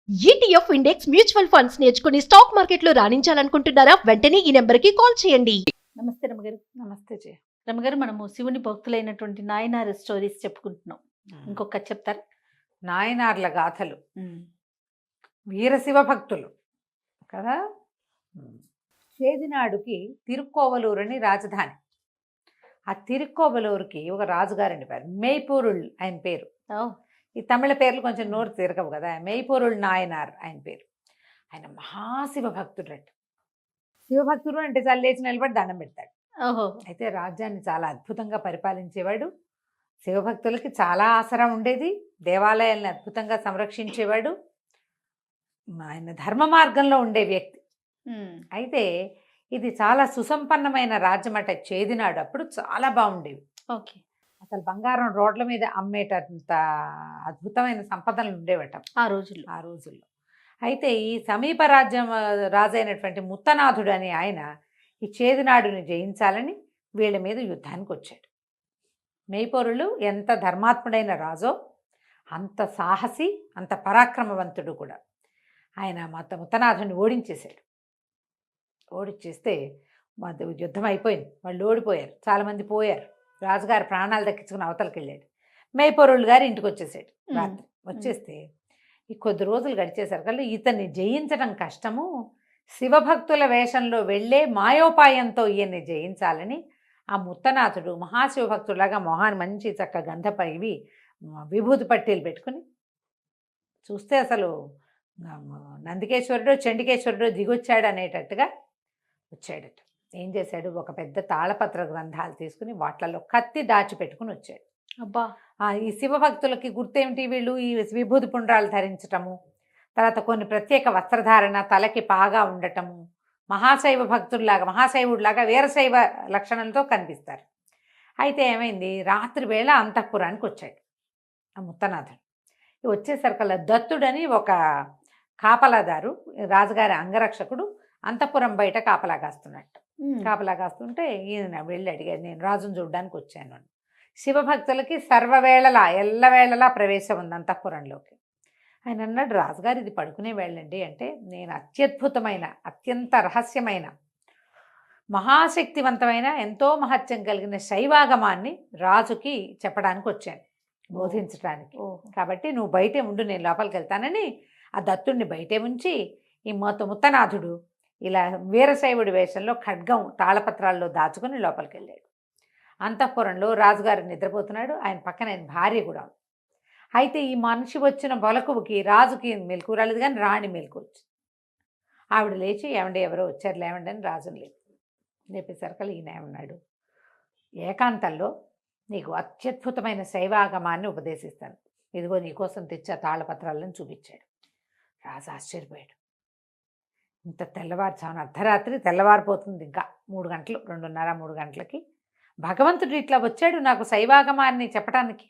ETF index mutual funds నేర్చుకుని stock మార్కెట్లో రాణించాలనుకుంటున్నారా? వెంటనే ఈ నెంబర్కి కాల్ చేయండి. నమస్తే రమగారు. నమస్తే జయ. రమగారు, మనము శివుని భక్తులైనటువంటి నాయనార్ స్టోరీస్ చెప్పుకుంటున్నాం. ఇంకొక కథ చెప్తారా? నాయనార్ల గాథలు, వీరశివ భక్తులు కదా. చేదినాడుకి తిరుక్కోవలూరు అని రాజధాని. ఆ తిరుక్కోవలూరుకి ఒక రాజుగారండి పేరు, మెయ్పూరుళ్ ఆయన పేరు. ఈ తమిళ పేర్లు కొంచెం నోరు తిరగవు కదా. మెయ్పూరుళ్ నాయనార్ ఆయన పేరు. ఆయన మహాశివ భక్తుడు అంట. శివభక్తుడు అంటే చల్లేసి నిలబడి దండం పెడతాడు. ఓహో. అయితే రాజ్యాన్ని చాలా అద్భుతంగా పరిపాలించేవాడు. శివభక్తులకి చాలా ఆసరా ఉండేది. దేవాలయాలను అద్భుతంగా సంరక్షించేవాడు. ఆయన ధర్మ మార్గంలో ఉండే వ్యక్తి. అయితే ఇది చాలా సుసంపన్నమైన రాజ్యం అట చేదినాడు. అప్పుడు చాలా బాగుండేవి. ఓకే. అసలు బంగారం రోడ్ల మీద అమ్మేటంత అద్భుతమైన సంపదలు ఉండేవట ఆ రోజుల్లో. అయితే ఈ సమీప రాజ్యం రాజైనటువంటి ముత్తనాథుడు అని ఆయన ఈ చేదినాడుని జయించాలని వీళ్ళ మీద యుద్ధానికి వచ్చాడు. మెయ్పొరులు ఎంత ధర్మాత్ముడైన రాజో అంత సాహసి, అంత పరాక్రమవంతుడు కూడా. ఆయన ముత్తనాథుడిని ఓడించేశాడు. ఓడించేస్తే యుద్ధం అయిపోయింది. వాళ్ళు ఓడిపోయారు, చాలామంది పోయారు. రాజుగారు ప్రాణాలు దక్కించుకుని అవతలకి వెళ్ళాడు. మెయ్పొరులు గారు ఇంటికి వచ్చేసాడు రాత్రి. వచ్చేస్తే ఈ కొద్ది రోజులు గడిచేసరికల్లా ఇతన్ని జయించడం కష్టము, శివభక్తుల వేషంలో వెళ్ళే మాయోపాయంతో ఈయన్ని జయించాలని ఆ ముత్తనాథుడు మహాశివభక్తులాగా మొహాన్ని మంచి చక్క గంధపైవి విభూతి పట్టీలు పెట్టుకుని చూస్తే అసలు నందికేశ్వరుడు చండికేశ్వరుడు దిగొచ్చాడు అనేటట్టుగా వచ్చాడట. ఏం చేశాడు, ఒక పెద్ద తాళపత్ర గ్రంథాలు తీసుకుని వాట్లలో కత్తి దాచిపెట్టుకుని వచ్చాడు. అబ్బా. ఈ శివభక్తులకి గుర్తేమిటి, వీళ్ళు ఈ విభూతి పుండ్రాలు ధరించటము, తర్వాత కొన్ని ప్రత్యేక వస్త్రధారణ, తలకి పాగా ఉండటము, మహాశైవుడిలాగా వీరశైవ లక్షణంతో కనిపిస్తారు. అయితే ఏమైంది, రాత్రి వేళ అంతఃపురానికి వచ్చాడు ఆ ముత్తనాథుడు. వచ్చేసరికల్లా దత్తుడని ఒక కాపలాదారు, రాజుగారి అంగరక్షకుడు అంతఃపురం బయట కాపలా కాస్తుంటే ఈయన వెళ్ళి అడిగాడు, నేను రాజును చూడడానికి వచ్చాను అని. శివభక్తులకి సర్వవేళలా ఎల్లవేళలా ప్రవేశం ఉంది అంతఃపురంలోకి. ఆయన అన్నాడు, రాజుగారు ఇది పడుకునే వెళ్ళండి అంటే, నేను అత్యద్భుతమైన అత్యంత రహస్యమైన మహాశక్తివంతమైన ఎంతో మహత్యం కలిగిన శైవాగమాన్ని రాజుకి చెప్పడానికి వచ్చాను, బోధించడానికి. కాబట్టి నువ్వు బయటే ఉండు, నేను లోపలికి వెళ్తానని ఆ దత్తుడిని బయటే ఉంచి ఈ ముత్తనాథుడు ఇలా వీరశైవుడి వేషంలో ఖడ్గం తాళపత్రాల్లో దాచుకుని లోపలికి వెళ్ళాడు. అంతఃపురంలో రాజుగారు నిద్రపోతున్నాడు, ఆయన పక్కన ఆయన భార్య కూడా. అయితే ఈ మనిషి వచ్చిన బొలకుకి రాజుకి మెలకు రాలేదు, కానీ రాణి మెలకు వచ్చింది. ఆవిడ లేచి, ఏమండి ఎవరో వచ్చారు లేవండి అని రాజుని లేపేసరికల్ ఈయన ఏమన్నాడు, ఏకాంతంలో నీకు అత్యద్భుతమైన శైవాగమాన్ని ఉపదేశిస్తాను, ఇదిగో నీకోసం తెచ్చే తాళపత్రాలను చూపించాడు. రాజు ఆశ్చర్యపోయాడు. ఇంత తెల్లవారుజామున అర్ధరాత్రి, తెల్లవారిపోతుంది ఇంకా 3 గంటలు, 2:30-3 గంటలకి భగవంతుడు ఇట్లా వచ్చాడు నాకు శైవాగమాన్ని చెప్పడానికి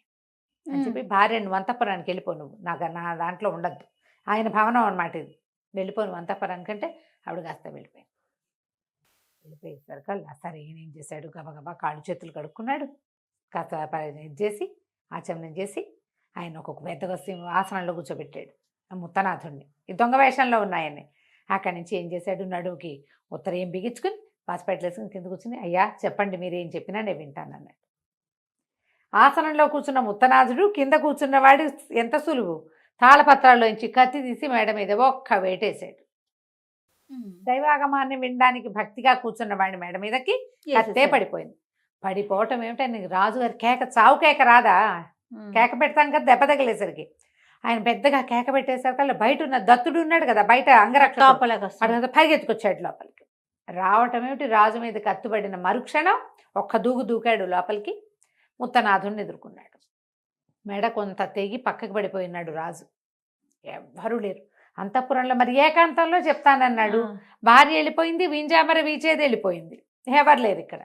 అని చెప్పి భార్యను అంతఃపురానికి వెళ్ళిపో, నువ్వు నా దాంట్లో ఉండద్దు, ఆయన భవనం అన్నమాట ఇది, వెళ్ళిపోను అంతఃపురానికి అంటే ఆవిడ కాస్త వెళ్ళిపోయేసరికల్లా సరే ఈయన ఏం చేశాడు, గబగబా కాళ్ళు చేతులు కడుక్కున్నాడు, కాస్త ఇది చేసి ఆచమనం చేసి ఆయన ఒక్కొక్క పెద్దగా ఆసనంలో కూర్చోబెట్టాడు ఆ ముత్తనాథుడిని. ఈ దొంగ వేషంలో ఉన్నాయని. అక్కడి నుంచి ఏం చేశాడు, నడువుకి ఉత్తరేం బిగించుకుని పాసిపెట్లు వేసుకుని కింద కూర్చుని, అయ్యా చెప్పండి మీరేం చెప్పినా నేను వింటాను అన్నాడు. ఆసనంలో కూర్చున్న ముత్తనాథుడు కింద కూర్చున్నవాడు ఎంత సులువు, తాళపత్రాల్లోంచి కత్తి తీసి మేడ మీద ఒక్క వేటేశాడు. దైవాగమాన్ని వినడానికి భక్తిగా కూర్చున్న వాడి మేడ మీదకి కత్తే పడిపోయింది. పడిపోవటం ఏమిటని రాజుగారి కేక, చావు కేక రాదా, కేక పెడతాను కదా దెబ్బ తగిలేసరికి. ఆయన పెద్దగా కేక పెట్టేసరికి బయట ఉన్న దత్తుడు ఉన్నాడు కదా, బయట అంగరక్షకుడు పరిగెత్తుకొచ్చాడు లోపలికి. రావటం ఏమిటి, రాజు మీద కత్తుబడిన మరుక్షణం ఒక్క దూకాడు లోపలికి. ముత్తనాథుడిని ఎదుర్కొన్నాడు. మెడ కొంత తెగి పక్కకి పడిపోయినాడు రాజు. ఎవ్వరూ లేరు అంతఃపురంలో. మరి ఏకాంతంలో చెప్తానన్నాడు, భార్య వెళ్ళిపోయింది, వింజామర వీచేది వెళ్ళిపోయింది, ఎవరు లేరు ఇక్కడ.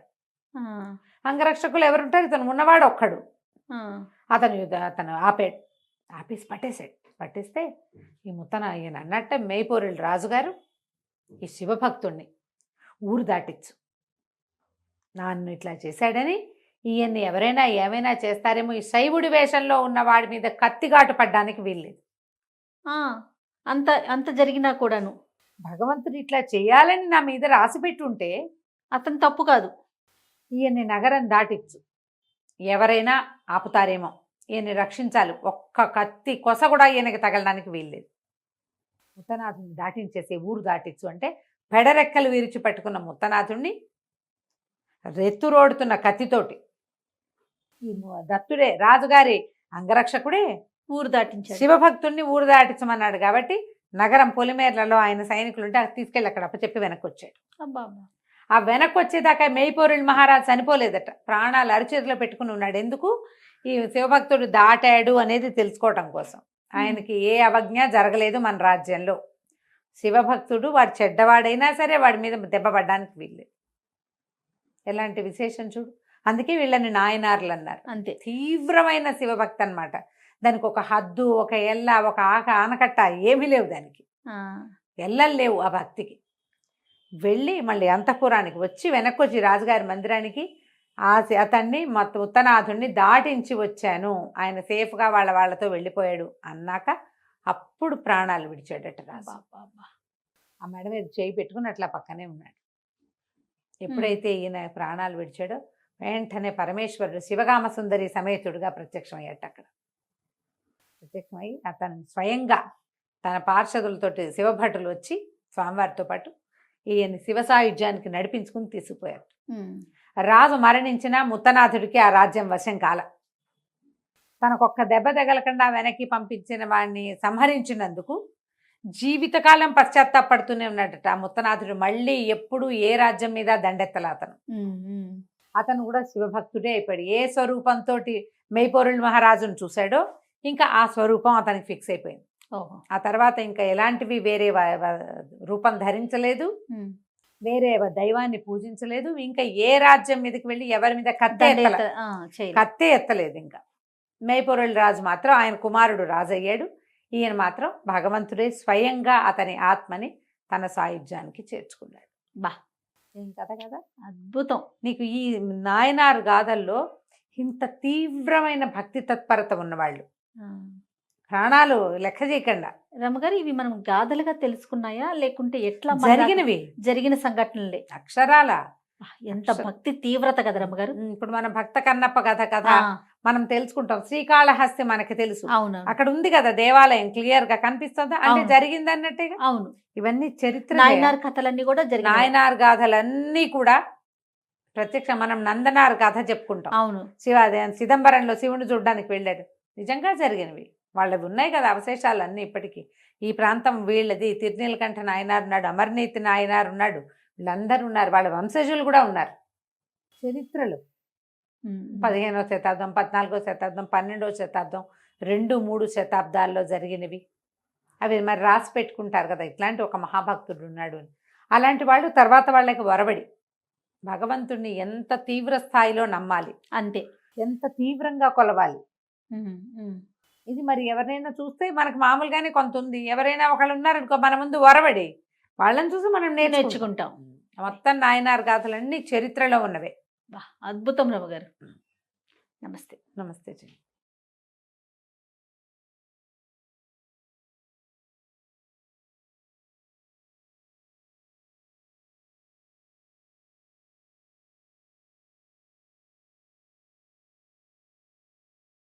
అంగరక్షకులు ఎవరుంటారు, ఇతను ఉన్నవాడు ఒక్కడు. అతను ఆపేసి పట్టేస్తే ఈ ఈయన అన్నట్టే మెయ్పొరులు రాజుగారు ఈ శివభక్తుణ్ణి ఊరు దాటిచ్చు, నన్ను ఇట్లా చేశాడని ఈయన్ని ఎవరైనా ఏమైనా చేస్తారేమో, ఈ శైవుడి వేషంలో ఉన్న వాడి మీద కత్తిగాటు పడ్డానికి వీల్లేదు, అంత అంత జరిగినా కూడాను భగవంతుడు ఇట్లా చేయాలని నా మీద రాసి పెట్టుంటే అతను తప్పు కాదు. ఈయన్ని నగరం దాటిచ్చు, ఎవరైనా ఆపుతారేమో, ఈయన్ని రక్షించాలి, ఒక్క కత్తి కొస కూడా ఈయనకి తగలడానికి వీల్లేదు. ముత్తనాథుని దాటించేసే ఊరు దాటిచ్చు అంటే పెడరెక్కలు విరిచి పట్టుకున్న ముత్తనాథుణ్ణి రెత్తురోడుతున్న కత్తితోటి ఈ దత్తుడే రాజుగారి అంగరక్షకుడే ఊరు దాటించాడు. శివభక్తుణ్ణి ఊరు దాటించమన్నాడు కాబట్టి నగరం పొలిమేర్లలో ఆయన సైనికులు ఉంటే తీసుకెళ్ళి అక్కడ అప్పచెప్పి వెనక్కి వచ్చాడు. అబ్బా అబ్బా. ఆ వెనక్కి వచ్చేదాకా మేయిపోరుల్ మహారాజ్ చనిపోలేదట, ప్రాణాలు అరిచేతిలో పెట్టుకుని ఉన్నాడు. ఎందుకు? ఈ శివభక్తుడు దాటాడు అనేది తెలుసుకోవటం కోసం. ఆయనకి ఏ అవజ్ఞ జరగలేదు మన రాజ్యంలో. శివభక్తుడు వాడు చెడ్డవాడైనా సరే వాడి మీద దెబ్బ పడ్డానికి వీల్లేదు. ఎలాంటి విశేషం చూడు. అందుకే వీళ్ళని నాయనార్లు అన్నారు. అంతే, తీవ్రమైన శివభక్తి అన్నమాట. దానికి ఒక హద్దు, ఒక ఎల్ల, ఒక ఆనకట్ట ఏమీ లేవు. దానికి ఎల్లలు లేవు ఆ భక్తికి. వెళ్ళి మళ్ళీ అంతఃపురానికి వచ్చి వెనక్కి వచ్చి రాజుగారి మందిరానికి అతన్ని ఉత్తనాథుణ్ణి దాటించి వచ్చాను, ఆయన సేఫ్గా వాళ్ళతో వెళ్ళిపోయాడు అన్నాక అప్పుడు ప్రాణాలు విడిచాడట రాజు. ఆ మెడ మీద చేయి పెట్టుకుని అట్లా పక్కనే ఉన్నాడు. ఎప్పుడైతే ఈయన ప్రాణాలు విడిచాడో వెంటనే పరమేశ్వరుడు శివగామ సుందరి సమేతుడుగా ప్రత్యక్షమయ్యాట. అక్కడ ప్రత్యక్షమై అతను స్వయంగా తన పార్షదులతోటి శివభటులు వచ్చి స్వామివారితో పాటు ఈయన శివసాయుధ్యానికి నడిపించుకుని తీసుకుపోయారు. రాజు మరణించిన ముత్తనాథుడికి ఆ రాజ్యం వశం కాల. తనకొక్క దెబ్బ తగలకుండా వెనక్కి పంపించిన వాడిని సంహరించినందుకు జీవితకాలం పశ్చాత్తాపడుతూనే ఉన్నాడట ఆ ముత్తనాథుడు. మళ్ళీ ఎప్పుడు ఏ రాజ్యం మీద దండెత్తల అతను కూడా శివభక్తుడే అయిపోయాడు. ఏ స్వరూపంతో మేయిపోరుల్ మహారాజును చూశాడో ఇంకా ఆ స్వరూపం అతనికి ఫిక్స్ అయిపోయింది. ఆ తర్వాత ఇంకా ఎలాంటివి వేరే రూపం ధరించలేదు, వేరే దైవాన్ని పూజించలేదు. ఇంకా ఏ రాజ్యం మీదకి వెళ్ళి ఎవరి మీద కత్తే ఎత్తలేదు. ఇంకా మేయిపోరుల్ రాజు మాత్రం ఆయన కుమారుడు రాజు అయ్యాడు. ఈయన మాత్రం భగవంతుడే స్వయంగా అతని ఆత్మని తన సాయుధ్యానికి చేర్చుకున్నాడు. బా, ఏం కథ కదా, అద్భుతం. నీకు ఈ నాయనార్ గాథల్లో ఇంత తీవ్రమైన భక్తి తత్పరత ఉన్నవాళ్ళు, ప్రాణాలు లెక్క చేయకుండా. రమగారు, ఇవి మనం గాథలుగా తెలుసుకున్నాయా లేకుంటే ఎట్లా జరిగినవి? జరిగిన సంఘటనలే అక్షరాల. ఎంత భక్తి తీవ్రత కదా రమగారు. ఇప్పుడు మనం భక్త కన్నప్ప కథ మనం తెలుసుకుంటాం. శ్రీకాళహస్తి మనకి తెలుసు, అవును, అక్కడ ఉంది కదా దేవాలయం, క్లియర్ గా కనిపిస్తుందా అంటే జరిగింది అన్నట్టుగా. అవును, ఇవన్నీ చరిత్ర. నాయనార్ కథలన్నీ కూడా జరిగిన, నాయనార్ గాథలన్నీ కూడా ప్రత్యక్ష. మనం నందనార్ కథ చెప్పుకుంటాం. అవును, చిదంబరంలో శివుని చూడడానికి వెళ్ళాడు, నిజంగా జరిగినవి. వాళ్ళవి ఉన్నాయి కదా అవశేషాలు అన్నీ ఇప్పటికీ. ఈ ప్రాంతం వీళ్ళది. తిరునీలకంఠ నాయనార్ ఉన్నాడు, అమర్నీతి నాయనార్ ఉన్నాడు, వీళ్ళందరూ ఉన్నారు. వాళ్ళ వంశజులు కూడా ఉన్నారు చరిత్రలు. 15వ శతాబ్దం, 14వ శతాబ్దం, 12వ శతాబ్దం, 2-3 శతాబ్దాల్లో జరిగినవి. అవి మరి రాసి పెట్టుకుంటారు కదా, ఇట్లాంటి ఒక మహాభక్తుడు ఉన్నాడు అని. అలాంటి వాళ్ళు తర్వాత వాళ్ళకి వరబడి భగవంతుడిని ఎంత తీవ్ర స్థాయిలో నమ్మాలి, అంతే, ఎంత తీవ్రంగా కొలవాలి. ఇది మరి ఎవరైనా చూస్తే మనకు మామూలుగానే కొంత ఉంది. ఎవరైనా ఒకళ్ళు ఉన్నారనుకో మన ముందు వరబడి, వాళ్ళని చూసి మనం నేర్చుకుంటాం. మొత్తం నాయనార్ గాథలన్నీ చరిత్రలో ఉన్నవే. అద్భుతం రమగారు. నమస్తే. నమస్తే.